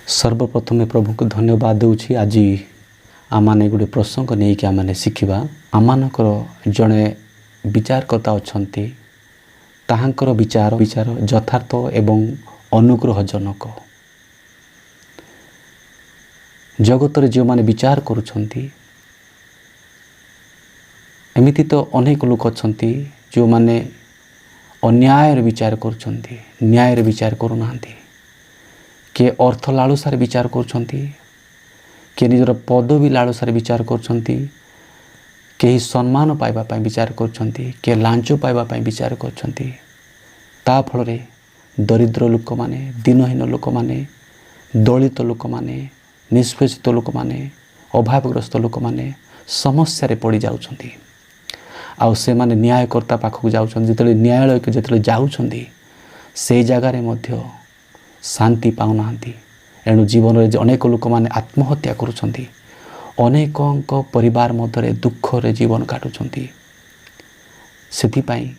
सर्वप्रथमे प्रभु को धन्यवाद दूची। आज आम गोटे प्रसंग नहीं कि आम शिखा आमकर जड़े विचारकर्ता अच्छा ताहांकर विचार विचार यथार्थ एवं अनुग्रहजनक। जगत जो माने विचार करुछंती एमिति तो अनेक लोक अच्छा जो माने अन्याय विचार करुछंती, न्याय विचार करूना। किए अर्थ लालसार विचार करुछंती, किए निजर पदवी लालसार विचार करुछंती, केही सम्मान पाइबा पाई विचार करुछंती, किए लांच पाइबा पाई विचार करुछंती। ता फल दरिद्र लोक माने, दीनहीन लोक माने, दलित लोक माने, निष्पेषित लोक माने, अभावग्रस्त लोक माने समस्या रे पड़ी जाउछंती। आउ से माने न्यायकर्ता पाखक जाउछंती। जेतले न्यायालय के जेतले जाउछंती से जगार मध्य शांति पाउना। एणु जीवन में अनेक लोक मैंने आत्महत्या करुछंती, अनेक परिवार मध्य दुख रे जीवन काटुछंती। सेथिपाई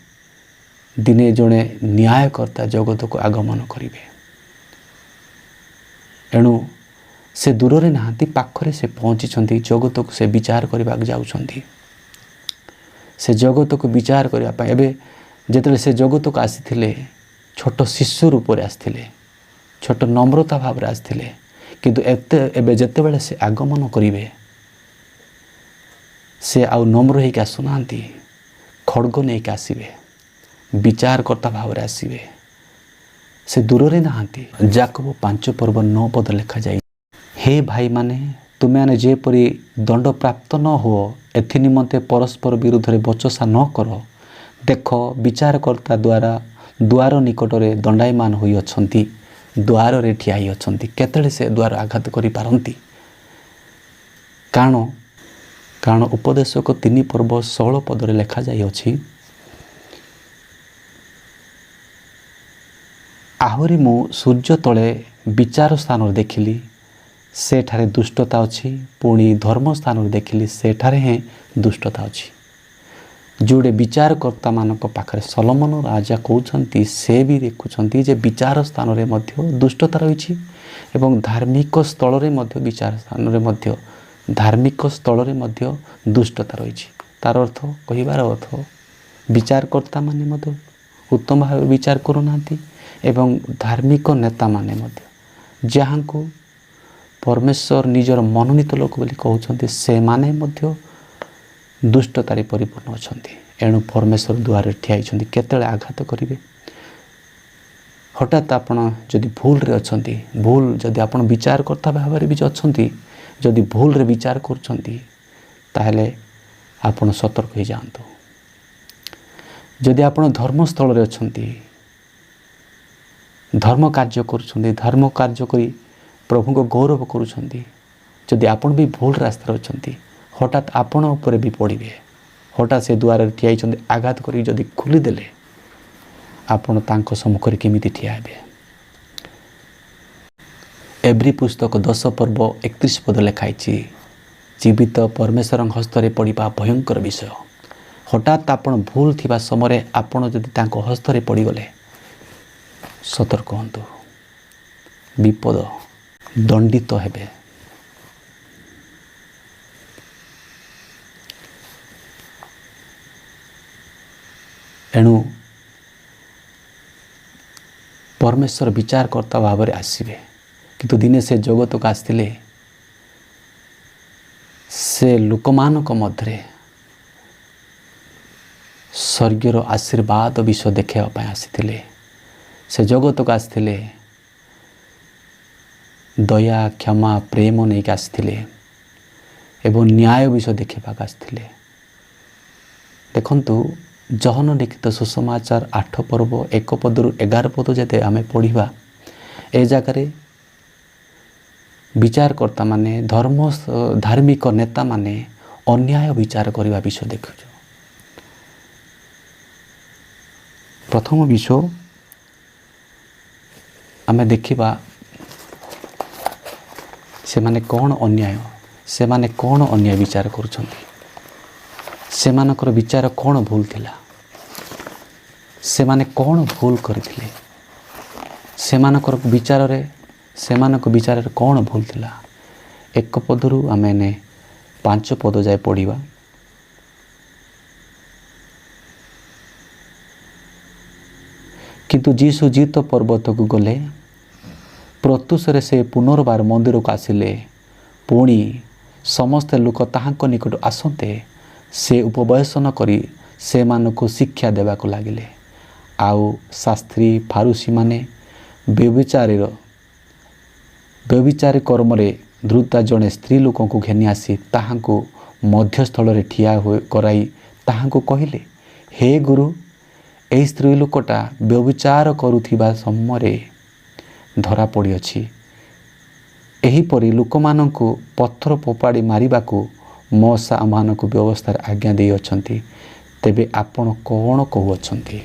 दिने जड़े न्यायकर्ता जगत को आगमन करिवे। एणु से दूर रे नाहांती, पाखरे से पहुंची जगत को से विचार करबा जाउछंती। से जगत को विचार करबा पाई एबे जेतले से जगत को आसीथिले छोट शिशु रूप रे आसीथिले, छोट नम्रता भाव आसते किंतु एबे जेते बेले से आगमन करिवे से आउ नम्र होइक आसुना, खड़ग नहीं आसवे, विचारकर्ता भाव आसवे। से दूर रे नहांती। याकूब 5:9 पद लिखा जाए, हे भाई माने तुमे आने जेपरी दंड प्राप्त न हो एथि निमंते परस्पर विरुद्ध रे बचसा न कर। देख विचारकर्ता द्वारा द्वार निकटरे दंडायमान होई अछंती, द्वार रे ठिया ही अछंती। केतले से द्वार आघात करि पारंती। कारण उपदेशक 3:16 पदरे लेखा जाई अछि, आहुरी मु सूर्य तले विचार स्थान देखिली सेठारे दुष्टता अछि, पुणी धर्म स्थान देखिली सेठारे हे दुष्टता अछि। जोड़े विचारकर्ता मानक पाखरे सलोमन राजा कहउछंती से भी देखुछंती जे विचार स्थान रे मध्य दुष्टता रही एवं धार्मिक स्थल रे मध्य विचार स्थान रे मध्य धार्मिक स्थल रे मध्य दुष्टता रही। तार अर्थ कहिबार अर्थ विचारकर्ता माने मध्य उत्तम भाव विचार करूनांती एवं धार्मिक नेता माने मध्य जहां को परमेश्वर निजर मनोनीत लोक बोली कहउछंती से माने मध्य दुष्टतारे परिपूर्ण अछंती। एणु परमेश्वर द्वार ठिया केतले आघात करिवे। हठात आपण जदि भूल रे अछंती, भूल जदि आपण विचारकर्ता भाव रे भी अछंती, जदि भूल रे विचार करछंती ताहले आपण सतर्क हो जांतु। जदि आपण धर्मस्थल रे अछंती, धर्म कार्य करछंती, धर्म कार्य करी प्रभु को गौरव करूछंती, जदि आपण भी भूल रास्ता रे अछंती हठात आपण ऊपर भी पड़े। हठात से द्वार ठिया आघात करी जदि खोलीदेले आपण तांको सम्मुख केमिति ठिया हेबे। एब्री पुस्तक 10 पर्व 31 पद लिखाई, जीवित परमेश्वर हस्तरे पड़िबा भयंकर विषय। हठात आपण भूल थिबा समय आपण जदि तांको हस्तरे पड़गले सतर्क हंतु, विपद दंडित हेबे। एणु परमेश्वर विचारकर्ता भाव में आसवे। किंतु दिने से जगत को आसते से लोक मानक मध्य स्वर्गर आशीर्वाद विषय देखापी आसी से जगत को आसते दया क्षमा प्रेम नहीं आसते एवं न्याय विषय देखा आसते। देखंतु जहन लिखित सुसमाचार 8 पर्व 1 पदरु 11 पद जते आमे पढ़िबा ए जगार विचारकर्ता माने धार्मिक नेता माने अन्याय विचार करने विषय देखु। प्रथम विषय आमे देखिबा से माने कौन अन्याय विचार करुछंती, सेमानकर विचार कौन भूल थिला, सेमाने कौन भूल करथिले, सेमानकर विचार रे ସେମାନଙ୍କ ବିଚାରରେ କ'ଣ ଭୁଲ ଥିଲା? 1 ପଦରୁ ଆମେ 5 ପଦ ଯାଏ ପଢ଼ିବା। କିନ୍ତୁ ଯୀଶୁ ଜିତ ପର୍ବତକୁ ଗଲେ। ପ୍ରତ୍ୟୁଷରେ ସେ ପୁନର୍ବାର ମନ୍ଦିରକୁ ଆସିଲେ। ପୁଣି ସମସ୍ତେ ଲୋକ ତାହାଙ୍କ ନିକଟ ଆସନ୍ତେ ସେ ଉପବେଶନ କରି ସେମାନଙ୍କୁ ଶିକ୍ଷା ଦେବାକୁ ଲାଗିଲେ। ଆଉ ଶାସ୍ତ୍ରୀ ଫାରୁସୀମାନେ ବ୍ୟଭିଚାରୀ କର୍ମରେ ଧୃତା ଜଣେ ସ୍ତ୍ରୀ ଲୋକଙ୍କୁ ଘେନି ଆସି ତାହାଙ୍କୁ ମଧ୍ୟସ୍ଥଳରେ ଠିଆ କରାଇ ତାହାଙ୍କୁ କହିଲେ, ହେ ଗୁରୁ, ଏହି ସ୍ତ୍ରୀ ଲୋକଟା ବ୍ୟଭିଚାର କରୁଥିବା ସମୟରେ ଧରା ପଡ଼ିଅଛି। ଏହିପରି ଲୋକମାନଙ୍କୁ ପଥର ଫୋପାଡ଼ି ମାରିବାକୁ ମୋଶା ଆମମାନଙ୍କୁ ବ୍ୟବସ୍ଥାରେ ଆଜ୍ଞା ଦେଇଅଛନ୍ତି। ତେବେ ଆପଣ କ'ଣ କହୁଅଛନ୍ତି?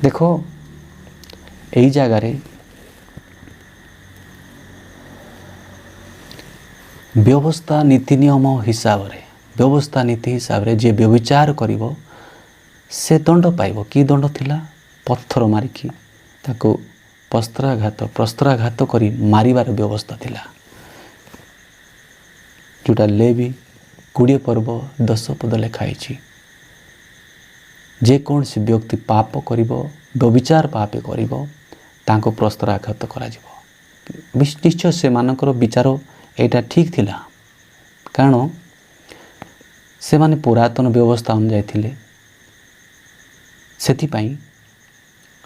ଦେଖ, ଏହି ଜାଗାରେ ବ୍ୟବସ୍ଥା ନୀତି ନିୟମ ହିସାବରେ ଯିଏ ବ୍ୟଭିଚାର କରିବ ସେ ଦଣ୍ଡ ପାଇବ। କି ଦଣ୍ଡ ଥିଲା? ପଥର ମାରିକି ତାକୁ ପ୍ରସ୍ତ୍ରାଘାତ କରି ମାରିବାର ବ୍ୟବସ୍ଥା ଥିଲା, ଯେଉଁଟା ଲେବୀ 20 ପର୍ବ 10 ପଦ ଲେଖା ହେଇଛି। ଯେକୌଣସି ବ୍ୟକ୍ତି ପାପ କରିବ, ବ୍ୟଭିଚାର ପାପ କରିବ, ତାଙ୍କୁ ପ୍ରସ୍ତ୍ରାଘାତ କରାଯିବ। ନିଶ୍ଚୟ ସେମାନଙ୍କର ବିଚାର ଏଇଟା ଠିକ୍ ଥିଲା, କାରଣ ସେମାନେ ପୁରାତନ ବ୍ୟବସ୍ଥା ଅନୁଯାୟୀ ଥିଲେ। ସେଥିପାଇଁ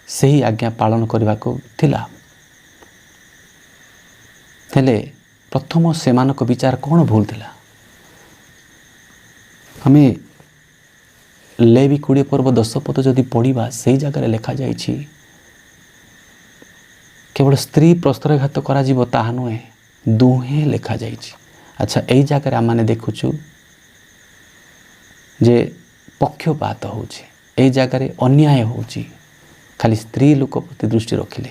ସେହି ଆଜ୍ଞା ପାଳନ କରିବାକୁ ଥିଲା। ହେଲେ ପ୍ରଥମ ସେମାନଙ୍କ ବିଚାର କ'ଣ ଭୁଲ ଥିଲା? ଆମେ ଲେବୀ 20 ପର୍ବ 10 ପଦ ଯଦି ପଢ଼ିବା, ସେହି ଜାଗାରେ ଲେଖାଯାଇଛି କେବଳ ସ୍ତ୍ରୀ ପ୍ରସ୍ତ୍ରାଘାତ କରାଯିବ ତାହା ନୁହେଁ, ଦୁହେଁ ଲେଖାଯାଇଛି। ଆଚ୍ଛା, ଏଇ ଜାଗାରେ ଆମେ ଦେଖୁଛୁ ଯେ ପକ୍ଷପାତ ହେଉଛି, ଏଇ ଜାଗାରେ ଅନ୍ୟାୟ ହେଉଛି। ଖାଲି ସ୍ତ୍ରୀ ଲୋକ ପ୍ରତି ଦୃଷ୍ଟି ରଖିଲେ,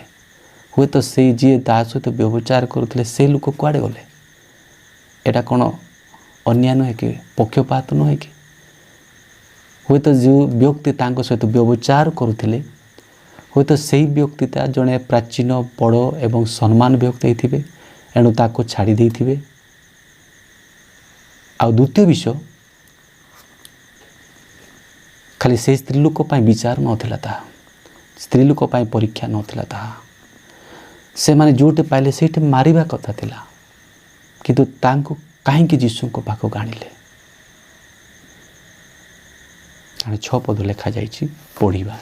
ହୁଏତ ସେଇ ଯିଏ ତା ସହିତ ବ୍ୟବଚାର କରୁଥିଲେ ସେ ଲୋକ କୁଆଡ଼େ ଗଲେ? ଏଇଟା କ'ଣ ଅନ୍ୟାୟ ନୁହେଁ କି? ପକ୍ଷପାତ ନୁହେଁ କି? ହୁଏତ ଯେଉଁ ବ୍ୟକ୍ତି ତାଙ୍କ ସହିତ ବ୍ୟବଚାର କରୁଥିଲେ, ହୁଏତ ସେହି ବ୍ୟକ୍ତିଟା ଜଣେ ପ୍ରାଚୀନ ବଡ଼ ଏବଂ ସମ୍ମାନ ବ୍ୟକ୍ତି ହେଇଥିବେ, ଏଣୁ ତାକୁ ଛାଡ଼ି ଦେଇଥିବେ। ଆଉ ଦ୍ୱିତୀୟ ବିଷୟ, ଖାଲି ସେହି ସ୍ତ୍ରୀ ଲୋକ ପାଇଁ ବିଚାର ନଥିଲା, ତାହା ସ୍ତ୍ରୀ ଲୋକ ପାଇଁ ପରୀକ୍ଷା ନଥିଲା। ତାହା ସେମାନେ ଯେଉଁଠି ପାଇଲେ ସେଇଠି ମାରିବା କଥା ଥିଲା, କିନ୍ତୁ ତାଙ୍କୁ କାହିଁକି ଯୀଶୁଙ୍କ ପାଖକୁ ଆଣିଲେ? 6 ପଦ ଲେଖାଯାଇଛି, ପଢ଼ିବା।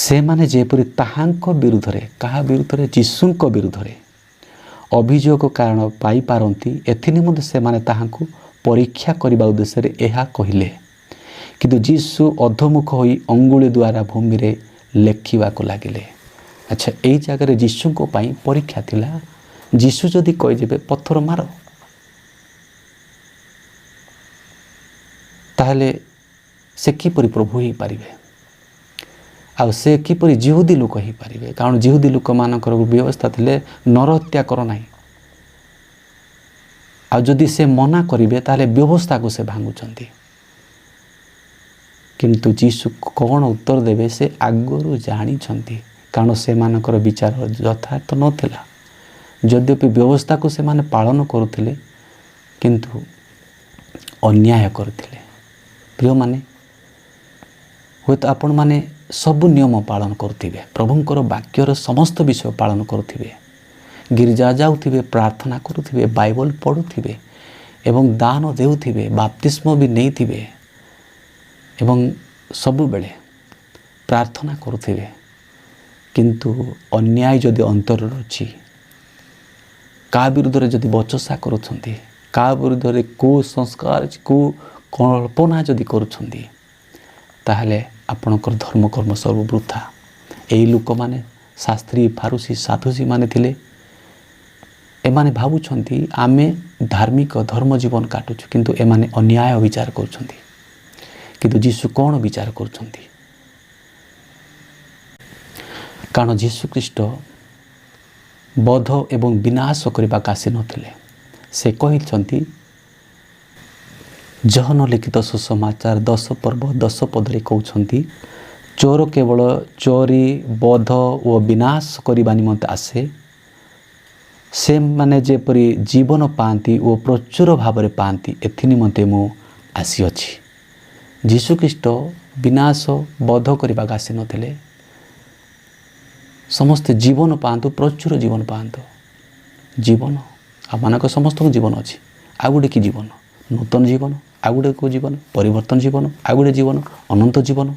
ସେମାନେ ଯେପରି ତାହାଙ୍କ ବିରୁଦ୍ଧରେ, କାହା ବିରୁଦ୍ଧରେ? ଯୀଶୁଙ୍କ ବିରୁଦ୍ଧରେ ଅଭିଯୋଗ କାରଣ ପାଇପାରନ୍ତି, ଏଥିନିମନ୍ତେ ସେମାନେ ତାହାଙ୍କୁ ପରୀକ୍ଷା କରିବା ଉଦ୍ଦେଶ୍ୟରେ ଏହା କହିଲେ। କିନ୍ତୁ ଯୀଶୁ ଅଧୋମୁଖ ହୋଇ ଅଙ୍ଗୁଳି ଦ୍ୱାରା ଭୂମିରେ ଲେଖିବାକୁ ଲାଗିଲେ। ଆଚ୍ଛା, ଏଇ ଜାଗାରେ ଯୀଶୁଙ୍କ ପାଇଁ ପରୀକ୍ଷା ଥିଲା। ଯୀଶୁ ଯଦି କହିଦେବେ ପଥର ମାର, ତାହେଲେ ସେ କିପରି ପ୍ରଭୁ ହେଇପାରିବେ? ଆଉ ସେ କିପରି ଜିହୁଦୀ ଲୋକ ହେଇପାରିବେ? କାରଣ ଜିହୁଦୀ ଲୋକମାନଙ୍କର ବ୍ୟବସ୍ଥା ଥିଲେ ନରହତ୍ୟା କର ନାହିଁ। ଆଉ ଯଦି ସେ ମନା କରିବେ ତାହେଲେ ବ୍ୟବସ୍ଥାକୁ ସେ ଭାଙ୍ଗୁଛନ୍ତି। କିନ୍ତୁ ଯୀଶୁ କ'ଣ ଉତ୍ତର ଦେବେ ସେ ଆଗରୁ ଜାଣିଛନ୍ତି, କାରଣ ସେମାନଙ୍କର ବିଚାର ଯଥାର୍ଥ ନଥିଲା। ଯଦ୍ୟପି ବ୍ୟବସ୍ଥାକୁ ସେମାନେ ପାଳନ କରୁଥିଲେ, କିନ୍ତୁ ଅନ୍ୟାୟ କରୁଥିଲେ। ପ୍ରିୟମାନେ, ହୁଏତ ଆପଣମାନେ ସବୁ ନିୟମ ପାଳନ କରୁଥିବେ, ପ୍ରଭୁଙ୍କର ବାକ୍ୟର ସମସ୍ତ ବିଷୟ ପାଳନ କରୁଥିବେ, ଗିର୍ଜା ଯାଉଥିବେ, ପ୍ରାର୍ଥନା କରୁଥିବେ, ବାଇବଲ ପଢ଼ୁଥିବେ ଏବଂ ଦାନ ଦେଉଥିବେ, ବାପ୍ତିସ୍ମ ବି ନେଇଥିବେ ଏବଂ ସବୁବେଳେ ପ୍ରାର୍ଥନା କରୁଥିବେ। କିନ୍ତୁ ଅନ୍ୟାୟ ଯଦି ଅନ୍ତରରେ ଅଛି, କାହା ବିରୁଦ୍ଧରେ ଯଦି ବଚସା କରୁଛନ୍ତି, କାହା ବିରୁଦ୍ଧରେ କୁସଂସ୍କାର, କଳ୍ପନା ଯଦି କରୁଛନ୍ତି, ତାହେଲେ ଆପଣଙ୍କର ଧର୍ମକର୍ମ ସବୁ ବୃଥା। ଏହି ଲୋକମାନେ ଶାସ୍ତ୍ରୀ ଫାରୁସୀ ସାଧୁସୀମାନେ ଥିଲେ। ଏମାନେ ଭାବୁଛନ୍ତି ଆମେ ଧାର୍ମିକ ଧର୍ମ ଜୀବନ କାଟୁଛୁ, କିନ୍ତୁ ଏମାନେ ଅନ୍ୟାୟ ବିଚାର କରୁଛନ୍ତି। କିନ୍ତୁ ଯୀଶୁ କ'ଣ ବିଚାର କରୁଛନ୍ତି? କାରଣ ଯୀଶୁ ଖ୍ରୀଷ୍ଟ ବଧ ଏବଂ ବିନାଶ କରିବାକୁ ଆସିନଥିଲେ। ସେ କହିଛନ୍ତି, ଜହନ ଲିଖିତ ସୁସମାଚାର 10 ପର୍ବ 10 ପଦରେ କହୁଛନ୍ତି, ଚୋର କେବଳ ଚୋରି ବଧ ଓ ବିନାଶ କରିବା ନିମନ୍ତେ ଆସେ। ସେମାନେ ଯେପରି ଜୀବନ ପାଆନ୍ତି ଓ ପ୍ରଚୁର ଭାବରେ ପାଆନ୍ତି, ଏଥି ନିମନ୍ତେ ମୁଁ ଆସିଅଛି। ଯୀଶୁଖ୍ରୀଷ୍ଟ ବିନାଶ ବଧ କରିବାକୁ ଆସିନଥିଲେ। ସମସ୍ତେ ଜୀବନ ପାଆନ୍ତୁ, ପ୍ରଚୁର ଜୀବନ ପାଆନ୍ତୁ। ଜୀବନ ଆମମାନଙ୍କ ସମସ୍ତଙ୍କ ଜୀବନ ଅଛି। ଆଉ ଗୋଟେ କି ଜୀବନ? ନୂତନ ଜୀବନ। ଆଉ ଗୋଟେ କେଉଁ ଜୀବନ? ପରିବର୍ତ୍ତନ ଜୀବନ। ଆଉ ଗୋଟେ ଜୀବନ ଅନନ୍ତ ଜୀବନ।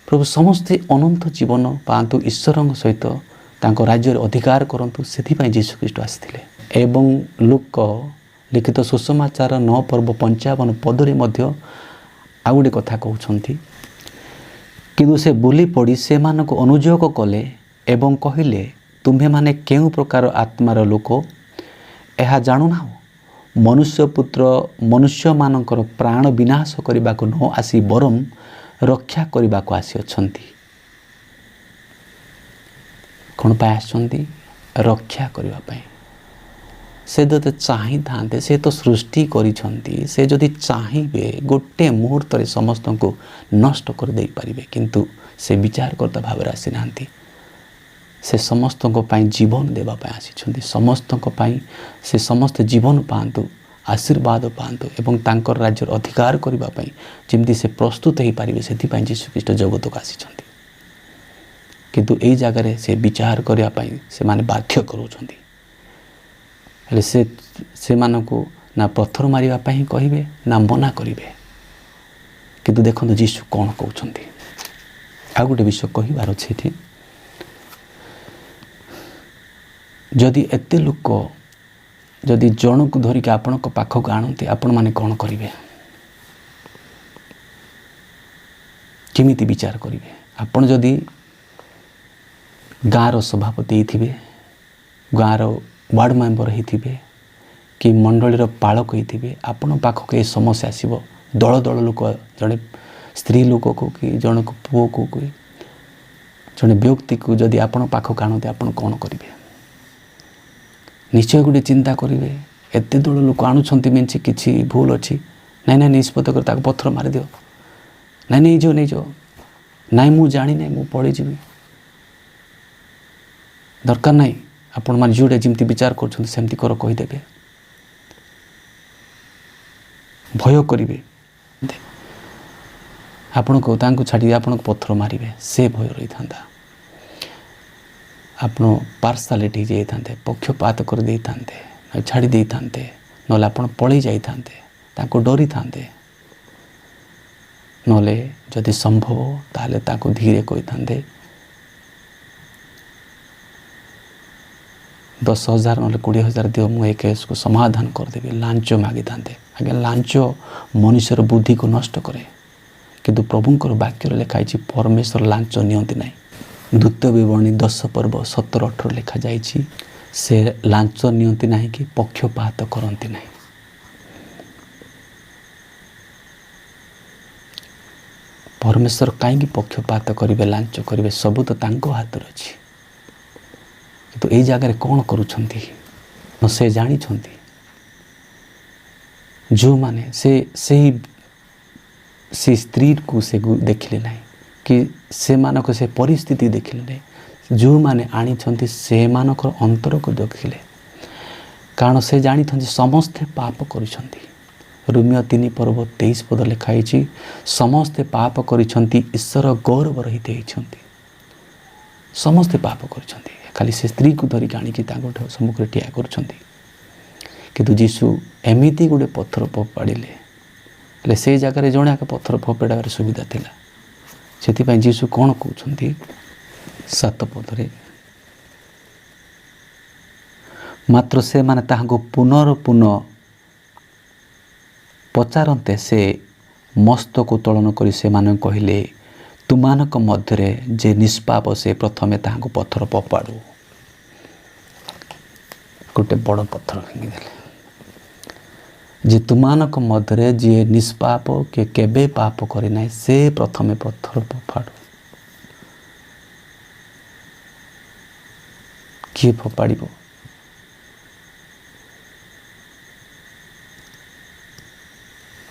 ପ୍ରଭୁ ସମସ୍ତେ ଅନନ୍ତ ଜୀବନ ପାଆନ୍ତୁ, ଈଶ୍ୱରଙ୍କ ସହିତ ତାଙ୍କ ରାଜ୍ୟରେ ଅଧିକାର କରନ୍ତୁ। ସେଥିପାଇଁ ଯୀଶୁଖ୍ରୀଷ୍ଟ ଆସିଥିଲେ। ଏବଂ ଲୁକ ଲିଖିତ ସୁସମାଚାର 9 ପର୍ବ 55 ପଦରେ ମଧ୍ୟ ଆଉ ଗୋଟେ କଥା କହୁଛନ୍ତି। କିନ୍ତୁ ସେ ବୁଲି ପଡ଼ି ସେମାନଙ୍କୁ ଅନୁଯୋଗ କଲେ ଏବଂ କହିଲେ, ତୁମ୍ଭେମାନେ କେଉଁ ପ୍ରକାର ଆତ୍ମାର ଲୋକ, ଏହା ଜାଣୁନାହଁ? ମନୁଷ୍ୟପୁତ୍ର ମନୁଷ୍ୟମାନଙ୍କର ପ୍ରାଣ ବିନାଶ କରିବାକୁ ନ ଆସି ବରଂ ରକ୍ଷା କରିବାକୁ ଆସିଅଛନ୍ତି। କ'ଣ ପାଇଁ ଆସିଛନ୍ତି? ରକ୍ଷା କରିବା ପାଇଁ। ସେ ଯଦି ଚାହିଁଥାନ୍ତେ, ସେ ତ ସୃଷ୍ଟି କରିଛନ୍ତି, ସେ ଯଦି ଚାହିଁବେ ଗୋଟେ ମୁହୂର୍ତ୍ତରେ ସମସ୍ତଙ୍କୁ ନଷ୍ଟ କରିଦେଇପାରିବେ। କିନ୍ତୁ ସେ ବିଚାରକର୍ତ୍ତା ଭାବରେ ଆସିନାହାନ୍ତି। ସେ ସମସ୍ତଙ୍କ ପାଇଁ ଜୀବନ ଦେବା ପାଇଁ ଆସିଛନ୍ତି। ସମସ୍ତଙ୍କ ପାଇଁ ସେ ସମସ୍ତେ ଜୀବନ ପାଆନ୍ତୁ, ଆଶୀର୍ବାଦ ପାଆନ୍ତୁ ଏବଂ ତାଙ୍କର ରାଜ୍ୟର ଅଧିକାର କରିବା ପାଇଁ ଯେମିତି ସେ ପ୍ରସ୍ତୁତ ହୋଇପାରିବେ, ସେଥିପାଇଁ ଯୀଶୁଖ୍ରୀଷ୍ଟ ଜଗତକୁ ଆସିଛନ୍ତି। କିନ୍ତୁ ଏଇ ଜାଗାରେ ସେ ବିଚାର କରିବା ପାଇଁ ସେମାନେ ବାଧ୍ୟ କରୁଛନ୍ତି। ହେଲେ ସେମାନଙ୍କୁ ନା ପଥର ମାରିବା ପାଇଁ କହିବେ, ନା ମନା କରିବେ। କିନ୍ତୁ ଦେଖନ୍ତୁ ଯୀଶୁ କ'ଣ କହୁଛନ୍ତି। ଆଉ ଗୋଟେ ବିଷୟ କହିବାର ଅଛି ଏଠି। ଯଦି ଏତେ ଲୋକ ଯଦି ଜଣକୁ ଧରିକି ଆପଣଙ୍କ ପାଖକୁ ଆଣନ୍ତି, ଆପଣମାନେ କ'ଣ କରିବେ? କେମିତି ବିଚାର କରିବେ? ଆପଣ ଯଦି ଗାଁର ସଭାପତି ହେଇଥିବେ, ଗାଁର ୱାର୍ଡ଼ ମେମ୍ବର ହେଇଥିବେ କି ମଣ୍ଡଳୀର ପାଳକ ହେଇଥିବେ, ଆପଣଙ୍କ ପାଖକୁ ଏ ସମସ୍ୟା ଆସିବ। ଦଳ ଦଳ ଲୋକ, ଜଣେ ସ୍ତ୍ରୀ ଲୋକକୁ କି ଜଣକୁ ପୁଅକୁ କି ଜଣେ ବ୍ୟକ୍ତିକୁ ଯଦି ଆପଣ ପାଖକୁ ଆଣନ୍ତି, ଆପଣ କ'ଣ କରିବେ? ନିଶ୍ଚୟ ଗୋଟେ ଚିନ୍ତା କରିବେ। ଏତେ ଦଳ ଲୋକ ଆଣୁଛନ୍ତି, ମିନ୍ସ କିଛି ଭୁଲ ଅଛି। ନାଇଁ ନାଇଁ, ନିଷ୍ପତ୍ତି କରି ତାକୁ ପଥର ମାରିଦିଅ। ନାଇଁ ନେଇଯାଅ ନେଇଯାଅ। ନାଇଁ ମୁଁ ଜାଣିନାହିଁ, ମୁଁ ପଳେଇଯିବି। ଦରକାର ନାହିଁ, ଆପଣମାନେ ଯେଉଁଟା ଯେମିତି ବିଚାର କରୁଛନ୍ତି ସେମିତି କର କହିଦେବେ। ଭୟ କରିବେ। ଆପଣଙ୍କୁ ତାଙ୍କୁ ଛାଡ଼ି ଆପଣଙ୍କୁ ପଥର ମାରିବେ, ସେ ଭୟ ରହିଥାନ୍ତା। ଆପଣ ପାର୍ସାଲିଟି ଯାଇଥାନ୍ତେ, ପକ୍ଷପାତ କରିଦେଇଥାନ୍ତେ, ଛାଡ଼ି ଦେଇଥାନ୍ତେ, ନହେଲେ ଆପଣ ପଳେଇ ଯାଇଥାନ୍ତେ, ତାଙ୍କୁ ଡରିଥାନ୍ତେ। ନହେଲେ ଯଦି ସମ୍ଭବ ତାହେଲେ ତାକୁ ଧୀରେ କହିଥାନ୍ତେ, 10,000 ନହେଲେ 20,000 ଦିଅ, ମୁଁ ଏ କେସ୍କୁ ସମାଧାନ କରିଦେବି। ଲାଞ୍ଚ ମାଗିଥାନ୍ତେ। ଆଜ୍ଞା, ଲାଞ୍ଚ ମନୁଷ୍ୟର ବୁଦ୍ଧିକୁ ନଷ୍ଟ କରେ। କିନ୍ତୁ ପ୍ରଭୁଙ୍କର ବାକ୍ୟରେ ଲେଖା ହେଇଛି, ପରମେଶ୍ୱର ଲାଞ୍ଚ ନିଅନ୍ତି ନାହିଁ। ଦ୍ୱିତୀୟ ବିବରଣୀ 10 ପର୍ବ 17-18 ଲେଖାଯାଇଛି, ସେ ଲାଞ୍ଚ ନିଅନ୍ତି ନାହିଁ କି ପକ୍ଷପାତ କରନ୍ତି ନାହିଁ। ପରମେଶ୍ୱର କାହିଁକି ପକ୍ଷପାତ କରିବେ, ଲାଞ୍ଚ କରିବେ? ସବୁ ତ ତାଙ୍କ ହାତରେ ଅଛି। କିନ୍ତୁ ଏଇ ଜାଗାରେ କ'ଣ କରୁଛନ୍ତି? ସେ ଜାଣିଛନ୍ତି। ଯେଉଁମାନେ ସେହି ସ୍ତ୍ରୀକୁ ସେ ଦେଖିଲେ ନାହିଁ କି ସେମାନଙ୍କ ସେ ପରିସ୍ଥିତି ଦେଖିଲେ ନାହିଁ। ଯେଉଁମାନେ ଆଣିଛନ୍ତି ସେମାନଙ୍କର ଅନ୍ତରକୁ ଦେଖିଲେ। କାରଣ ସେ ଜାଣିଛନ୍ତି ସମସ୍ତେ ପାପ କରିଛନ୍ତି। ରୋମିଓ 3 ପର୍ବ 23 ପଦ ଲେଖା ହେଇଛି, ସମସ୍ତେ ପାପ କରିଛନ୍ତି, ଈଶ୍ୱର ଗୌରବ ରହିତ ହେଇଛନ୍ତି। ସମସ୍ତେ ପାପ କରିଛନ୍ତି। ଖାଲି ସେ ସ୍ତ୍ରୀକୁ ଧରିକି ଆଣିକି ତାଙ୍କ ସମ୍ମୁଖରେ ଠିଆ କରୁଛନ୍ତି। କିନ୍ତୁ ଯୀଶୁ ଏମିତି ଗୋଟେ ପଥର ଫୋପାଡ଼ିଲେ। ହେଲେ ସେଇ ଜାଗାରେ ଜଣେ ଆଗ ପଥର ଫୋପାଡ଼ିବାର ସୁବିଧା ଥିଲା। ସେଥିପାଇଁ ଯୀଶୁ କ'ଣ କହୁଛନ୍ତି 7 ପଦରେ, ମାତ୍ର ସେମାନେ ତାହାଙ୍କୁ ପୁନଃ ପଚାରନ୍ତେ ସେ ମସ୍ତକ ଉତ୍ତୋଳନ କରି ସେମାନଙ୍କୁ କହିଲେ, ତୁମାନଙ୍କ ମଧ୍ୟରେ ଯେ ନିଷ୍ପାପ ସେ ପ୍ରଥମେ ତାହାଙ୍କୁ ପଥର ଫୋପାଡ଼ୁ। ଗୋଟେ ବଡ଼ ପଥର ଫିଙ୍ଗିଦେଲେ ଯେ ତୁମାନଙ୍କ ମଧ୍ୟରେ ଯିଏ ନିଷ୍ପାପ, କିଏ କେବେ ପାପ କରିନାହିଁ, ସେ ପ୍ରଥମେ ପଥର ଫୋପାଡ଼ୁ। କିଏ ଫୋପାଡ଼ିବ?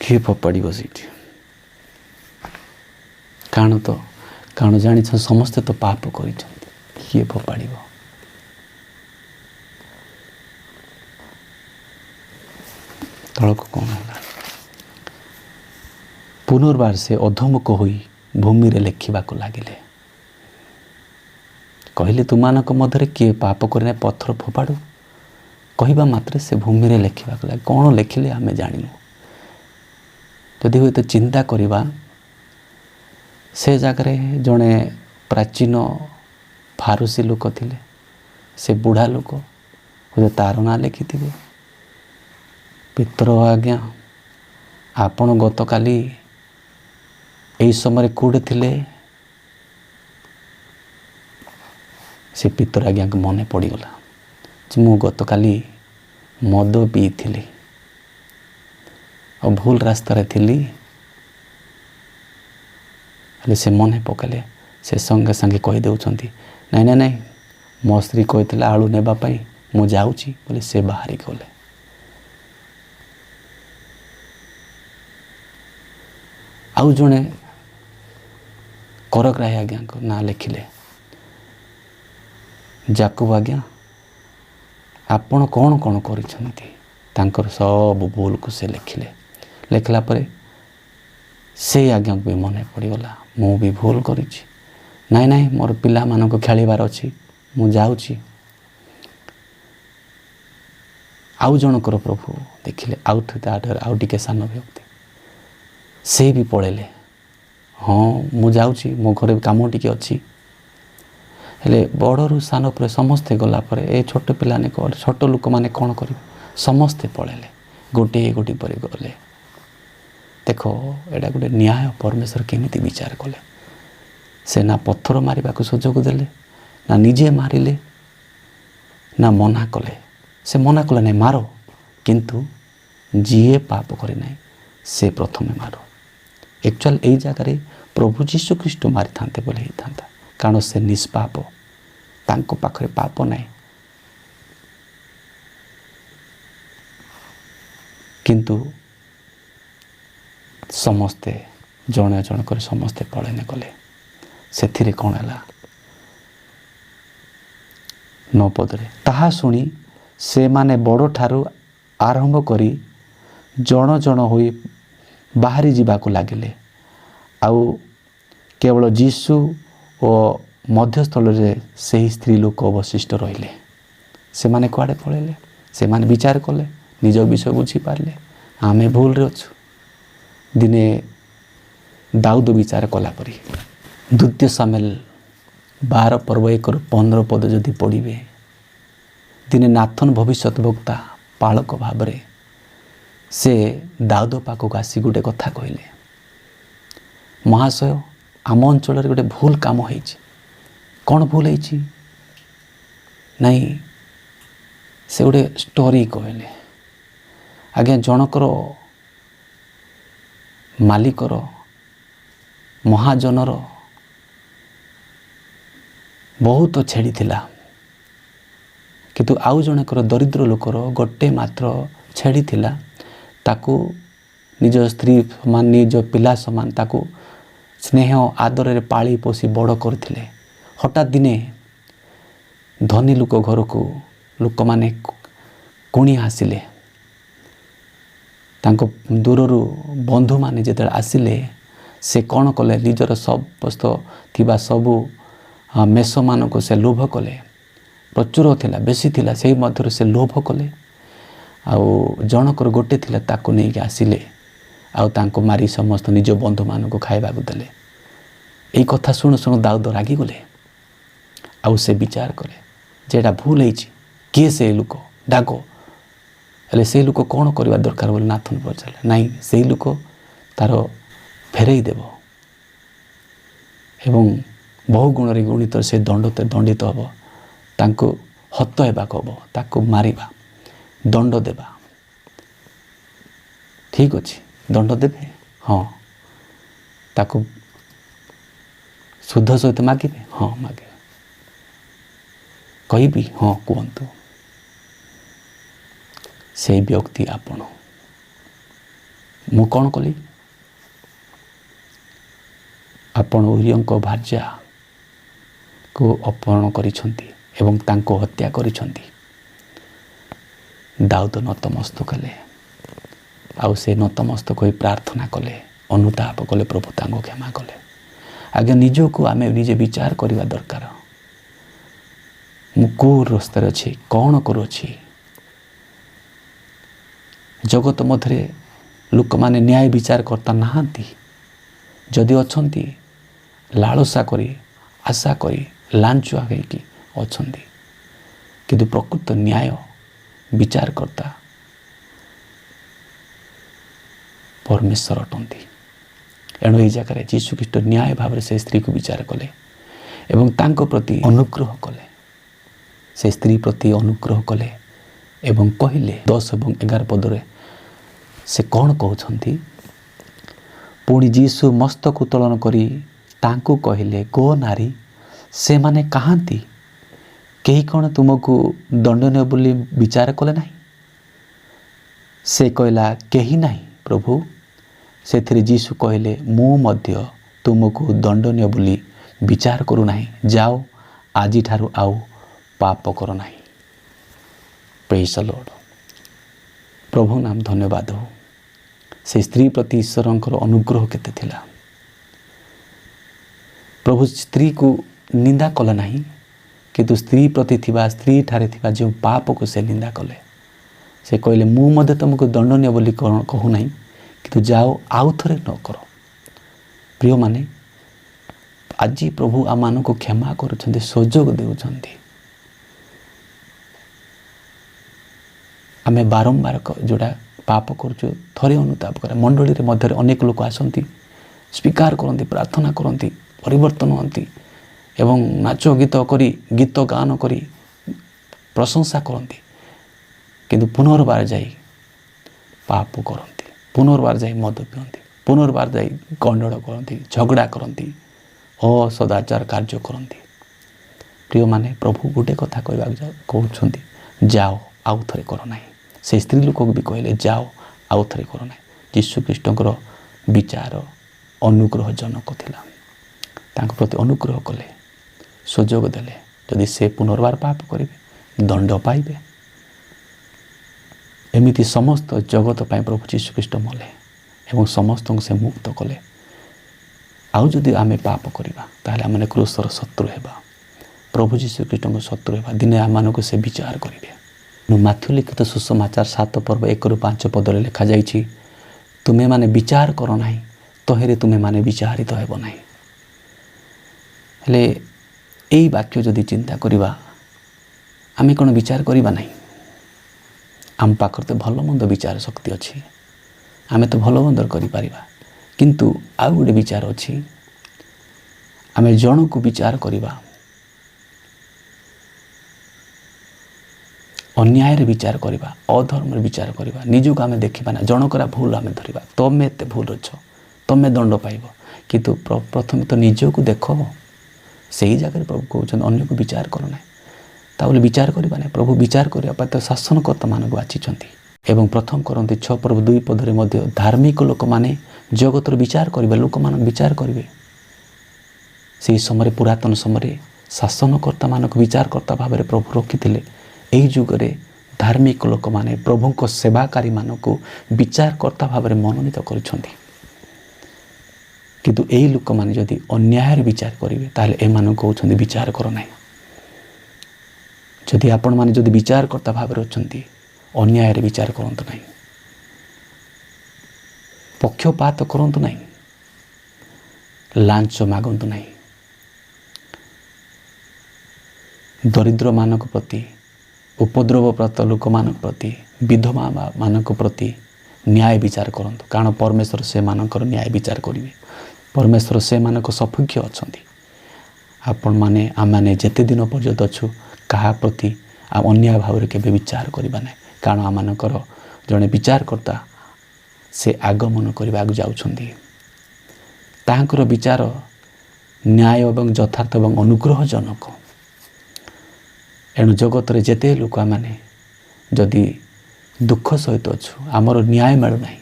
କିଏ ଫୋପାଡ଼ିବ ସେଇଠି? କାରଣ ତ କାରଣ ଜାଣିଛ ସମସ୍ତେ ତ ପାପ କରିଛନ୍ତି, କିଏ ଫୋପାଡ଼ିବ? ତଳକୁ କ'ଣ ହେଲା? ପୁନର୍ବାର ସେ ଅଧମୁଖ ହୋଇ ଭୂମିରେ ଲେଖିବାକୁ ଲାଗିଲେ। କହିଲେ, ତୁମାନଙ୍କ ମଧ୍ୟରେ କିଏ ପାପ କରିନାହିଁ ପଥର ଫୋପାଡ଼ୁ। କହିବା ମାତ୍ରେ ସେ ଭୂମିରେ ଲେଖିବାକୁ ଲାଗେ। କ'ଣ ଲେଖିଲେ ଆମେ ଜାଣିନୁ। ଯଦି ହୁଏତ ଚିନ୍ତା କରିବା, ସେ ଜାଗାରେ ଜଣେ ପ୍ରାଚୀନ ଫାରୁସୀ ଲୋକ ଥିଲେ। ସେ ବୁଢ଼ା ଲୋକ ହୁଏତ ତା'ର ନାଁ ଲେଖିଥିବେ। ପିତର ଆଜ୍ଞା, ଆପଣ ଗତକାଲି ଏହି ସମୟରେ କେଉଁଠି ଥିଲେ? ସେ ପିତର ଆଜ୍ଞାକୁ ମନେ ପଡ଼ିଗଲା ଯେ ମୁଁ ଗତକାଲି ମଦ ପିଇଥିଲି ଆଉ ଭୁଲ ରାସ୍ତାରେ ଥିଲି। ହେଲେ ସେ ମନେ ପକାଇଲେ। ସେ ସଙ୍ଗେ ସଙ୍ଗେ କହିଦେଉଛନ୍ତି, ନାଇଁ, ମୋ ସ୍ତ୍ରୀ କହିଥିଲା ଆଳୁ ନେବା ପାଇଁ, ମୁଁ ଯାଉଛି ବୋଲି ସେ ବାହାରି ଗଲେ। ଆଉ ଜଣେ କରଗ୍ରାହୀ ଆଜ୍ଞାଙ୍କ ନାଁ ଲେଖିଲେ। ଯାକୁବ ଆଜ୍ଞା, ଆପଣ କ'ଣ କରିଛନ୍ତି? ତାଙ୍କର ସବୁ ଭୁଲକୁ ସେ ଲେଖିଲେ। ଲେଖିଲା ପରେ ସେଇ ଆଜ୍ଞାକୁ ବି ମନେ ପଡ଼ିଗଲା, ମୁଁ ବି ଭୁଲ କରିଛି। ନାଇଁ, ମୋର ପିଲାମାନଙ୍କୁ ଖେଳିବାର ଅଛି, ମୁଁ ଯାଉଛି। ଆଉ ଜଣଙ୍କର ପ୍ରଭୁ ଦେଖିଲେ, ଆଉ ଟିକେ ସାନ ବ୍ୟକ୍ତି, ସେ ବି ପଳେଇଲେ। ହଁ, ମୁଁ ଯାଉଛି, ମୋ ଘରେ କାମ ଟିକେ ଅଛି। ହେଲେ ବଡ଼ରୁ ସାନ ପରେ ସମସ୍ତେ ଗଲା ପରେ ଏ ଛୋଟ ପିଲାମାନେ ଛୋଟ ଲୋକମାନେ କ'ଣ କରିବେ? ସମସ୍ତେ ପଳେଇଲେ, ଗୋଟିଏ ପରେ ଗଲେ। ଦେଖ, ଏଇଟା ଗୋଟେ ନ୍ୟାୟ ପରମେଶ୍ୱର କେମିତି ବିଚାର କଲେ। ସେ ନା ପଥର ମାରିବାକୁ ସୁଯୋଗ ଦେଲେ, ନା ନିଜେ ମାରିଲେ, ନା ମନା କଲେ। ସେ ମନା କଲେ ନାହିଁ ମାର, କିନ୍ତୁ ଯିଏ ପାପ କରି ନାହିଁ ସେ ପ୍ରଥମେ ମାର। ଆକ୍ଚୁଆଲି ଏଇ ଜାଗାରେ ପ୍ରଭୁ ଯୀଶୁ ଖ୍ରୀଷ୍ଟ ମାରିଥାନ୍ତେ ବୋଲି ହେଇଥାନ୍ତା, କାରଣ ସେ ନିଷ୍ପାପ, ତାଙ୍କ ପାଖରେ ପାପ ନାହିଁ। କିନ୍ତୁ ସମସ୍ତେ ଜଣେ ଜଣ କରି ସମସ୍ତେ ପଳାୟନ କଲେ। ସେଥିରେ କ'ଣ ହେଲା? 9 ପଦରେ, ତାହା ଶୁଣି ସେମାନେ ବଡ଼ଠାରୁ ଆରମ୍ଭ କରି ଜଣ ଜଣ ହୋଇ ବାହାରି ଯିବାକୁ ଲାଗିଲେ। ଆଉ କେବଳ ଯୀଶୁ ଓ ମଧ୍ୟସ୍ଥଳରେ ସେହି ସ୍ତ୍ରୀ ଲୋକ ଅବଶିଷ୍ଟ ରହିଲେ। ସେମାନେ କୁଆଡ଼େ ପଳେଇଲେ? ସେମାନେ ବିଚାର କଲେ, ନିଜ ବିଷୟ ବୁଝିପାରିଲେ, ଆମେ ଭୁଲରେ ଅଛୁ। ଦିନେ ଦାଉଦ ବିଚାର କଲା ପରି। 2 ସାମୁଏଲ 12 ପର୍ବ 1ରୁ 15 ପଦ ଯଦି ପଢ଼ିବେ, ଦିନେ ନାଥନ ଭବିଷ୍ୟତ ବକ୍ତା ପାଳକ ଭାବରେ ସେ ଦାଉଦ ପାଖକୁ ଆସି ଗୋଟେ କଥା କହିଲେ, ମହାଶୟ, ଆମ ଅଞ୍ଚଳରେ ଗୋଟେ ଭୁଲ କାମ ହେଇଛି। କ'ଣ ଭୁଲ ହେଇଛି? ନାଇଁ, ସେ ଗୋଟେ ଷ୍ଟୋରି କହିଲେ। ଆଜ୍ଞା, ଜଣକର ମାଲିକର, ମହାଜନର ବହୁତ ଛେଳି ଥିଲା, କିନ୍ତୁ ଆଉ ଜଣକର ଦରିଦ୍ର ଲୋକର ଗୋଟେ ମାତ୍ର ଛେଳି ଥିଲା। ତାକୁ ନିଜ ସ୍ତ୍ରୀ ସମାନ, ନିଜ ପିଲା ସମାନ ତାକୁ ସ୍ନେହ ଆଦରରେ ପାଳି ପୋଷି ବଡ଼ କରିଥିଲେ। ହଠାତ୍ ଦିନେ ଧନୀ ଲୋକ ଘରକୁ ଲୋକମାନେ କୁଣିଆ ଆସିଲେ। ତାଙ୍କ ଦୂରରୁ ବନ୍ଧୁମାନେ ଯେତେବେଳେ ଆସିଲେ, ସେ କ'ଣ କଲେ? ନିଜର ସମସ୍ତ ଥିବା ସବୁ ମେଷମାନଙ୍କୁ ସେ ଲୋଭ କଲେ। ପ୍ରଚୁର ଥିଲା, ବେଶୀ ଥିଲା, ସେଇ ମଧ୍ୟରୁ ସେ ଲୋଭ କଲେ। ଆଉ ଜଣକର ଗୋଟେ ଥିଲା, ତାକୁ ନେଇକି ଆସିଲେ ଆଉ ତାଙ୍କୁ ମାରି ସମସ୍ତ ନିଜ ବନ୍ଧୁମାନଙ୍କୁ ଖାଇବାକୁ ଦେଲେ। ଏଇ କଥା ଶୁଣୁ ଶୁଣୁ ଦାଉଦ ରାଗିଗଲେ। ଆଉ ସେ ବିଚାର କଲେ ଯେ ଏଇଟା ଭୁଲ ହେଇଛି, କିଏ ସେ ଲୋକ? ଡାକ। ହେଲେ ସେଇ ଲୋକ କ'ଣ କରିବା ଦରକାର ବୋଲି ନାଥନ ପଚାରିଲେ। ନାଇଁ, ସେଇ ଲୋକ ତାର ଫେରେଇ ଦେବ ଏବଂ ବହୁ ଗୁଣରେ ଗୁଣିତ ସେ ଦଣ୍ଡିତ ହେବ। ତାଙ୍କୁ ହତ ହେବାକୁ ହେବ, ତାକୁ ମାରିବା, ଦଣ୍ଡ ଦେବା। ଠିକ୍ ଅଛି, ଦଣ୍ଡ ଦେବେ? ହଁ। ତାକୁ ଶୁଦ୍ଧ ସହିତ ମାଗିବେ? ହଁ, ମାଗିବେ। କହିବି? ହଁ, କୁହନ୍ତୁ। ସେଇ ବ୍ୟକ୍ତି ଆପଣ। ମୁଁ କ'ଣ କଲି? ଆପଣ ଉରିୟଙ୍କ ଭାର୍ଯ୍ୟାକୁ ଅପହରଣ କରିଛନ୍ତି ଏବଂ ତାଙ୍କୁ ହତ୍ୟା କରିଛନ୍ତି। ଦାଉଦ ନତମସ୍ତକ ହେଲେ, ଆଉ ସେ ନତମସ୍ତକ ହୋଇ ପ୍ରାର୍ଥନା କଲେ, ଅନୁତାପ କଲେ, ପ୍ରଭୁ ତାଙ୍କୁ କ୍ଷମା କଲେ। ଆଜ୍ଞା, ନିଜକୁ ଆମେ ନିଜେ ବିଚାର କରିବା ଦରକାର। ମୁଁ କେଉଁ ରାସ୍ତାରେ ଅଛି, କ'ଣ କରୁଅଛି? ଜଗତ ମଧ୍ୟରେ ଲୋକମାନେ ନ୍ୟାୟ ବିଚାର କର୍ତ୍ତା ନାହାନ୍ତି। ଯଦି ଅଛନ୍ତି, ଲାଳସା କରି, ଆଶା କରି, ଲାଞ୍ଚୁଆ ହେଇକି ଅଛନ୍ତି। କିନ୍ତୁ ପ୍ରକୃତ ନ୍ୟାୟ ବିଚାରକର୍ତ୍ତା ପରମେଶ୍ୱର ଅଟନ୍ତି। ଏଣୁ ଏହି ଜାଗାରେ ଯୀଶୁଖ୍ରୀଷ୍ଟ ନ୍ୟାୟ ଭାବରେ ସେ ସ୍ତ୍ରୀକୁ ବିଚାର କଲେ ଏବଂ ତାଙ୍କ ପ୍ରତି ଅନୁଗ୍ରହ କଲେ। ସେ ସ୍ତ୍ରୀ ପ୍ରତି ଅନୁଗ୍ରହ କଲେ ଏବଂ କହିଲେ 10 ଏବଂ 11 ପଦରେ ସେ କ'ଣ କହୁଛନ୍ତି? ପୁଣି ଯୀଶୁ ମସ୍ତକ ଉତ୍ତୋଳନ କରି ତାଙ୍କୁ କହିଲେ, ଗୋ ନାରୀ, ସେମାନେ କାହାନ୍ତି? କେହି କ'ଣ ତୁମକୁ ଦଣ୍ଡନୀୟ ବୋଲି ବିଚାର କଲେ ନାହିଁ? ସେ କହିଲା, କେହି ନାହିଁ ପ୍ରଭୁ। ସେଥିରେ ଯୀଶୁ କହିଲେ, ମୁଁ ମଧ୍ୟ ତୁମକୁ ଦଣ୍ଡନୀୟ ବୋଲି ବିଚାର କରୁନାହିଁ। ଯାଅ, ଆଜିଠାରୁ ଆଉ ପାପ କର ନାହିଁ। ପ୍ରେଜ୍ ଦ ଲର୍ଡ। ପ୍ରଭୁ ନାମ ଧନ୍ୟବାଦ ହଉ। ସେ ସ୍ତ୍ରୀ ପ୍ରତି ଈଶ୍ୱରଙ୍କର ଅନୁଗ୍ରହ କେତେ ଥିଲା। ପ୍ରଭୁ ସ୍ତ୍ରୀକୁ ନିନ୍ଦା କଲେ ନାହିଁ, କିନ୍ତୁ ସ୍ତ୍ରୀ ପ୍ରତି ଥିବା, ସ୍ତ୍ରୀଠାରେ ଥିବା ଯେଉଁ ପାପକୁ ସେ ନିନ୍ଦା କଲେ। ସେ କହିଲେ, ମୁଁ ମଧ୍ୟ ତୁମକୁ ଦଣ୍ଡନୀୟ ବୋଲି କହୁନାହିଁ, କିନ୍ତୁ ଯାଅ, ଆଉ ଥରେ ନ କର। ପ୍ରିୟମାନେ, ଆଜି ପ୍ରଭୁ ଆମମାନଙ୍କୁ କ୍ଷମା କରୁଛନ୍ତି, ସୁଯୋଗ ଦେଉଛନ୍ତି। ଆମେ ବାରମ୍ବାର ଯେଉଁଟା ପାପ କରୁଛୁ, ଥରେ ଅନୁତାପ କରେ। ମଣ୍ଡଳୀରେ ମଧ୍ୟରେ ଅନେକ ଲୋକ ଆସନ୍ତି, ସ୍ୱୀକାର କରନ୍ତି, ପ୍ରାର୍ଥନା କରନ୍ତି, ପରିବର୍ତ୍ତନ ହୁଅନ୍ତି ଏବଂ ନାଚ ଗୀତ କରି, ଗୀତ ଗାନ କରି ପ୍ରଶଂସା କରନ୍ତି, କିନ୍ତୁ ପୁନର୍ବାର ଯାଇ ପାପ କରନ୍ତି, ପୁନର୍ବାର ଯାଇ ମଦ ପିଅନ୍ତି, ପୁନର୍ବାର ଯାଇ ଗଣ୍ଡଗୋଳ କରନ୍ତି, ଝଗଡ଼ା କରନ୍ତି, ଅସଦାଚାର କାର୍ଯ୍ୟ କରନ୍ତି। ପ୍ରିୟମାନେ, ପ୍ରଭୁ ଗୋଟେ କଥା କହିବାକୁ କହୁଛନ୍ତି, ଯାଅ, ଆଉ ଥରେ କର ନାହିଁ। ସେ ସ୍ତ୍ରୀ ଲୋକକୁ ବି କହିଲେ, ଯାଅ, ଆଉ ଥରେ କର ନାହିଁ। ଯୀଶୁଖ୍ରୀଷ୍ଟଙ୍କର ବିଚାର ଅନୁଗ୍ରହଜନକ ଥିଲା। ତାଙ୍କ ପ୍ରତି ଅନୁଗ୍ରହ କଲେ, ସୁଯୋଗ ଦେଲେ। ଯଦି ସେ ପୁନର୍ବାର ପାପ କରିବେ, ଦଣ୍ଡ ପାଇବେ। ଏମିତି ସମସ୍ତ ଜଗତ ପାଇଁ ପ୍ରଭୁ ଯୀଶୁଖ୍ରୀଷ୍ଟ ମଲେ ଏବଂ ସମସ୍ତଙ୍କୁ ସେ ମୁକ୍ତ କଲେ। ଆଉ ଯଦି ଆମେ ପାପ କରିବା, ତାହେଲେ ଆମେ କ୍ରୁଶର ଶତ୍ରୁ ହେବା, ପ୍ରଭୁ ଯୀଶୁଖ୍ରୀଷ୍ଟଙ୍କ ଶତ୍ରୁ ହେବା। ଦିନେ ଆମମାନଙ୍କୁ ସେ ବିଚାର କରିବେ। ମାଥ୍ୟୁ ଲିଖିତ ସୁସମାଚାର 7 ପର୍ବ 1-5 ପଦରେ ଲେଖାଯାଇଛି, ତୁମେମାନେ ବିଚାର କର ନାହିଁ, ତହିଁରେ ତୁମେମାନେ ବିଚାରିତ ହେବ ନାହିଁ। ହେଲେ ଏଇ ବାକ୍ୟ ଯଦି ଚିନ୍ତା କରିବା, ଆମେ କ'ଣ ବିଚାର କରିବା ନାହିଁ? ଆମ ପାଖରେ ତ ଭଲ ମନ୍ଦ ବିଚାର ଶକ୍ତି ଅଛି, ଆମେ ତ ଭଲ ମନ୍ଦ କରିପାରିବା। କିନ୍ତୁ ଆଉ ଗୋଟେ ବିଚାର ଅଛି, ଆମେ ଜଣକୁ ବିଚାର କରିବା, ଅନ୍ୟାୟରେ ବିଚାର କରିବା, ଅଧର୍ମରେ ବିଚାର କରିବା। ନିଜକୁ ଆମେ ଦେଖିବା ନା, ଜଣକର ଭୁଲ ଆମେ ଧରିବା, ତମେ ଏତେ ଭୁଲ ଅଛ, ତମେ ଦଣ୍ଡ ପାଇବ। କିନ୍ତୁ ପ୍ରଥମେ ତ ନିଜକୁ ଦେଖ। ସେହି ଜାଗାରେ ପ୍ରଭୁ କହୁଛନ୍ତି, ଅନ୍ୟକୁ ବିଚାର କର ନାହିଁ। ତାହେଲେ ବିଚାର କରିବା ନାହିଁ। ପ୍ରଭୁ ବିଚାର କରିବା ପାଇଁ ତ ଶାସନକର୍ତ୍ତାମାନଙ୍କୁ ବାଛିଛନ୍ତି। ଏବଂ 1 Corinthians 6 ପର୍ବ 2 ପଦରେ ମଧ୍ୟ ଧାର୍ମିକ ଲୋକମାନେ ଜଗତର ବିଚାର କରିବେ, ଲୋକମାନଙ୍କୁ ବିଚାର କରିବେ। ସେହି ସମୟରେ, ପୁରାତନ ସମୟରେ ଶାସନକର୍ତ୍ତାମାନଙ୍କୁ ବିଚାରକର୍ତ୍ତା ଭାବରେ ପ୍ରଭୁ ରଖିଥିଲେ। ଏହି ଯୁଗରେ ଧାର୍ମିକ ଲୋକମାନେ ପ୍ରଭୁଙ୍କ ସେବାକାରୀମାନଙ୍କୁ ବିଚାରକର୍ତ୍ତା ଭାବରେ ମନୋନୀତ କରିଛନ୍ତି। କିନ୍ତୁ ଏହି ଲୋକମାନେ ଯଦି ଅନ୍ୟାୟରେ ବିଚାର କରିବେ, ତାହେଲେ ଏମାନଙ୍କୁ କହୁଛନ୍ତି ବିଚାର କର ନାହିଁ। ଯଦି ଆପଣମାନେ ଯଦି ବିଚାରକର୍ତ୍ତା ଭାବରେ ଅଛନ୍ତି, ଅନ୍ୟାୟରେ ବିଚାର କରନ୍ତୁ ନାହିଁ, ପକ୍ଷପାତ କରନ୍ତୁ ନାହିଁ, ଲାଞ୍ଚ ମାଗନ୍ତୁ ନାହିଁ, ଦରିଦ୍ରମାନଙ୍କ ପ୍ରତି, ଉପଦ୍ରବପ୍ରାପ୍ତ ଲୋକମାନଙ୍କ ପ୍ରତି, ବିଧବାମାନଙ୍କ ପ୍ରତି ନ୍ୟାୟ ବିଚାର କରନ୍ତୁ। କାରଣ ପରମେଶ୍ୱର ସେମାନଙ୍କର ନ୍ୟାୟ ବିଚାର କରିବେ। ପରମେଶ୍ୱର ସେମାନଙ୍କ ସପକ୍ଷ ଅଛନ୍ତି। ଆପଣମାନେ, ଆମମାନେ ଯେତେ ଦିନ ପର୍ଯ୍ୟନ୍ତ ଅଛୁ, କାହା ପ୍ରତି ଅନ୍ୟାୟ ଭାବରେ କେବେ ବିଚାର କରିବା ନାହିଁ। କାରଣ ଆମମାନଙ୍କର ଜଣେ ବିଚାରକର୍ତ୍ତା ସେ ଆଗମନ କରିବାକୁ ଯାଉଛନ୍ତି। ତାହାଙ୍କର ବିଚାର ନ୍ୟାୟ ଏବଂ ଯଥାର୍ଥ ଏବଂ ଅନୁଗ୍ରହଜନକ। ଏଣୁ ଜଗତରେ ଯେତେ ଲୋକ ଆମମାନେ ଯଦି ଦୁଃଖ ସହିତ ଅଛୁ, ଆମର ନ୍ୟାୟ ମିଳୁନାହିଁ,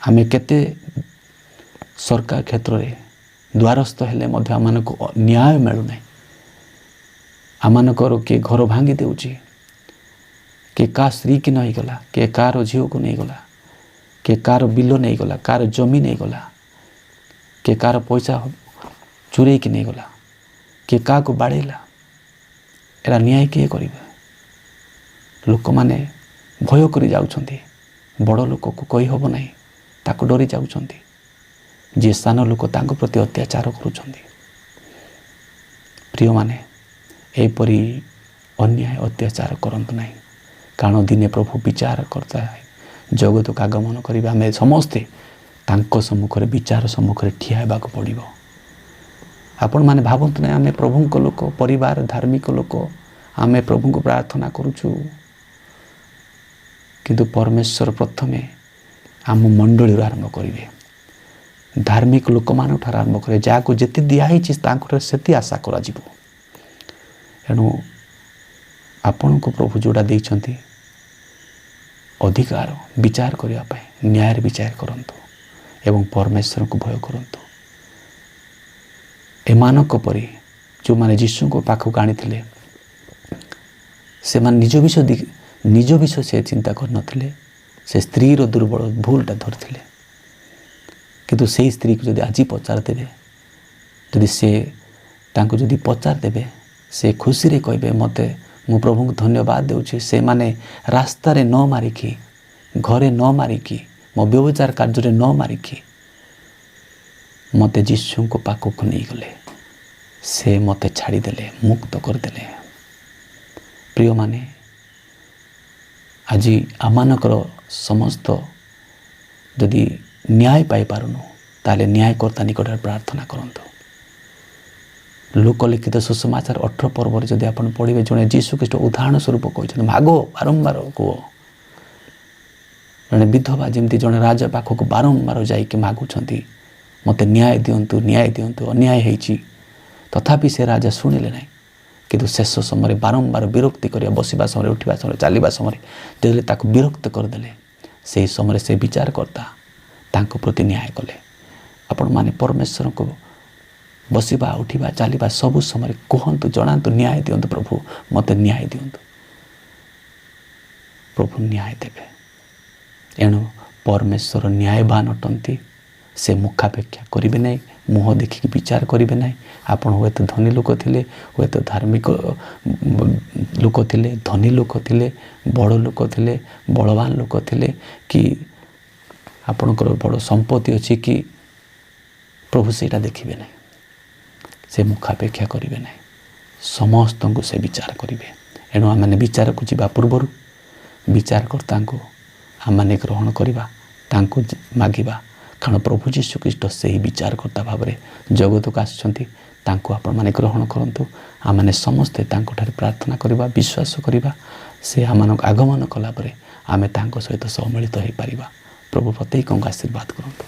ଆମେ କେତେ ସରକାର କ୍ଷେତ୍ରରେ ଦ୍ୱାରସ୍ଥ ହେଲେ ମଧ୍ୟ ଆମମାନଙ୍କୁ ନ୍ୟାୟ ମିଳୁନାହିଁ। ଆମମାନଙ୍କର କିଏ ଘର ଭାଙ୍ଗି ଦେଉଛି, କିଏ କାହା ସ୍ତ୍ରୀକି ନେଇଗଲା, କିଏ କାହାର ଝିଅକୁ ନେଇଗଲା, କିଏ କାହାର ବିଲ ନେଇଗଲା, କାହାର ଜମି ନେଇଗଲା, କିଏ କାହାର ପଇସା ଚୁରେଇକି ନେଇଗଲା, କିଏ କାହାକୁ ବାଡ଼େଇଲା। ଏରା ନ୍ୟାୟ କିଏ କରିବେ? ଲୋକମାନେ ଭୟ କରି ଯାଉଛନ୍ତି। ବଡ଼ ଲୋକକୁ କହି ହେବ ନାହିଁ, ତାକୁ ଡରି ଯାଉଛନ୍ତି। ଯିଏ ସାନ ଲୋକ ତାଙ୍କ ପ୍ରତି ଅତ୍ୟାଚାର କରୁଛନ୍ତି। ପ୍ରିୟମାନେ, ଏହିପରି ଅନ୍ୟାୟ ଅତ୍ୟାଚାର କରନ୍ତୁ ନାହିଁ, କାରଣ ଦିନେ ପ୍ରଭୁ ବିଚାର କର୍ତ୍ତା ଜଗତକୁ ଆଗମନ କରିବେ। ଆମେ ସମସ୍ତେ ତାଙ୍କ ସମ୍ମୁଖରେ, ବିଚାର ସମ୍ମୁଖରେ ଠିଆ ହେବାକୁ ପଡ଼ିବ। ଆପଣମାନେ ଭାବନ୍ତୁ ନାହିଁ ଆମେ ପ୍ରଭୁଙ୍କ ଲୋକ, ପରିବାର ଧାର୍ମିକ ଲୋକ, ଆମେ ପ୍ରଭୁଙ୍କୁ ପ୍ରାର୍ଥନା କରୁଛୁ, କିନ୍ତୁ ପରମେଶ୍ୱର ପ୍ରଥମେ ଆମ ମଣ୍ଡଳୀରୁ ଆରମ୍ଭ କରିବେ। ଧାର୍ମିକ ଲୋକମାନଙ୍କଠାରୁ ଆରମ୍ଭ କରିବେ। ଯାହାକୁ ଯେତେ ଦିଆହେଇଛି ତାଙ୍କଠାରୁ ସେତେ ଆଶା କରାଯିବ। ଏଣୁ ଆପଣଙ୍କୁ ପ୍ରଭୁ ଯେଉଁଟା ଦେଇଛନ୍ତି ଅଧିକାର ବିଚାର କରିବା ପାଇଁ, ନ୍ୟାୟରେ ବିଚାର କରନ୍ତୁ ଏବଂ ପରମେଶ୍ୱରଙ୍କୁ ଭୟ କରନ୍ତୁ। ଏମାନଙ୍କ ପରି ଯେଉଁମାନେ ଯୀଶୁଙ୍କ ପାଖକୁ ଆଣିଥିଲେ, ସେମାନେ ନିଜ ବିଷୟ ସେ ଚିନ୍ତା କରିନଥିଲେ। ସେ ସ୍ତ୍ରୀର ଦୁର୍ବଳ ଭୁଲଟା ଧରିଥିଲେ। କିନ୍ତୁ ସେଇ ସ୍ତ୍ରୀକୁ ଯଦି ଆଜି ପଚାରିଦେବେ, ଯଦି ସେ ତାଙ୍କୁ ଯଦି ପଚାରିଦେବେ, ସେ ଖୁସିରେ କହିବେ ମୁଁ ପ୍ରଭୁଙ୍କୁ ଧନ୍ୟବାଦ ଦେଉଛି, ସେମାନେ ରାସ୍ତାରେ ନ ମାରିକି, ଘରେ ନ ମାରିକି, ମୋ ବ୍ୟବଚାର କାର୍ଯ୍ୟରେ ନ ମାରିକି ମୋତେ ଯୀଶୁଙ୍କ ପାଖକୁ ନେଇଗଲେ। ସେ ମୋତେ ଛାଡ଼ିଦେଲେ, ମୁକ୍ତ କରିଦେଲେ। ପ୍ରିୟମାନେ, ଆଜି ଆମମାନଙ୍କର ସମସ୍ତ ଯଦି ନ୍ୟାୟ ପାଇପାରୁନୁ, ତାହେଲେ ନ୍ୟାୟକର୍ତ୍ତା ନିକଟରେ ପ୍ରାର୍ଥନା କରନ୍ତୁ। ଲୋକଲିଖିତ ସୁସମାଚାର 18 ପର୍ବରେ ଯଦି ଆପଣ ପଢ଼ିବେ, ଜଣେ ଯୀଶୁଖ୍ରୀଷ୍ଟ ଉଦାହରଣ ସ୍ୱରୂପ କହିଛନ୍ତି, ମାଗ, ବାରମ୍ବାର କୁହ। ଜଣେ ବିଧବା ଯେମିତି ଜଣେ ରାଜା ପାଖକୁ ବାରମ୍ବାର ଯାଇକି ମାଗୁଛନ୍ତି, ମୋତେ ନ୍ୟାୟ ଦିଅନ୍ତୁ, ନ୍ୟାୟ ଦିଅନ୍ତୁ, ଅନ୍ୟାୟ ହେଇଛି। ତଥାପି ସେ ରାଜା ଶୁଣିଲେ ନାହିଁ। କିନ୍ତୁ ଶେଷ ସମୟରେ ବାରମ୍ବାର ବିରକ୍ତି କରିବା, ବସିବା ସମୟରେ, ଉଠିବା ସମୟରେ, ଚାଲିବା ସମୟରେ ଯେତେବେଳେ ତାକୁ ବିରକ୍ତ କରିଦେଲେ, ସେହି ସମୟରେ ସେ ବିଚାରକର୍ତ୍ତା ତାଙ୍କ ପ୍ରତି ନ୍ୟାୟ କଲେ। ଆପଣମାନେ ପରମେଶ୍ୱରଙ୍କୁ ବସିବା, ଉଠିବା, ଚାଲିବା ସବୁ ସମୟରେ କୁହନ୍ତୁ, ଜଣାନ୍ତୁ, ନ୍ୟାୟ ଦିଅନ୍ତୁ, ପ୍ରଭୁ ମୋତେ ନ୍ୟାୟ ଦିଅନ୍ତୁ। ପ୍ରଭୁ ନ୍ୟାୟ ଦେବେ। ଏଣୁ ପରମେଶ୍ୱର ନ୍ୟାୟବାନ ଅଟନ୍ତି। ସେ ମୁଖାପେକ୍ଷା କରିବେ ନାହିଁ, ମୁହଁ ଦେଖିକି ବିଚାର କରିବେ ନାହିଁ। ଆପଣ ହୁଏତ ଧନୀ ଲୋକ ଥିଲେ, ହୁଏତ ଧାର୍ମିକ ଲୋକ ଥିଲେ, ଧନୀ ଲୋକ ଥିଲେ, ବଡ଼ ଲୋକ ଥିଲେ, ବଳବାନ ଲୋକ ଥିଲେ, କି ଆପଣଙ୍କର ବଡ଼ ସମ୍ପତ୍ତି ଅଛି, କି ପ୍ରଭୁ ସେଇଟା ଦେଖିବେ ନାହିଁ। ସେ ମୁଖାପେକ୍ଷା କରିବେ ନାହିଁ, ସମସ୍ତଙ୍କୁ ସେ ବିଚାର କରିବେ। ଏଣୁ ଆମମାନେ ବିଚାରକୁ ଯିବା ପୂର୍ବରୁ ବିଚାରକର୍ତ୍ତାଙ୍କୁ ଆମମାନେ ଗ୍ରହଣ କରିବା, ତାଙ୍କୁ ମାଗିବା। କାରଣ ପ୍ରଭୁ ଯୀଶୁଖ୍ରୀଷ୍ଟ ସେହି ବିଚାରକର୍ତ୍ତା ଭାବରେ ଜଗତକୁ ଆସିଛନ୍ତି। ତାଙ୍କୁ ଆପଣମାନେ ଗ୍ରହଣ କରନ୍ତୁ। ଆମମାନେ ସମସ୍ତେ ତାଙ୍କଠାରେ ପ୍ରାର୍ଥନା କରିବା, ବିଶ୍ୱାସ କରିବା। ସେ ଆମମାନଙ୍କୁ ଆଗମନ କଲା ପରେ ଆମେ ତାଙ୍କ ସହିତ ସମ୍ମିଳିତ ହୋଇପାରିବା। ପ୍ରଭୁ ପ୍ରତ୍ୟେକଙ୍କୁ ଆଶୀର୍ବାଦ କରନ୍ତୁ।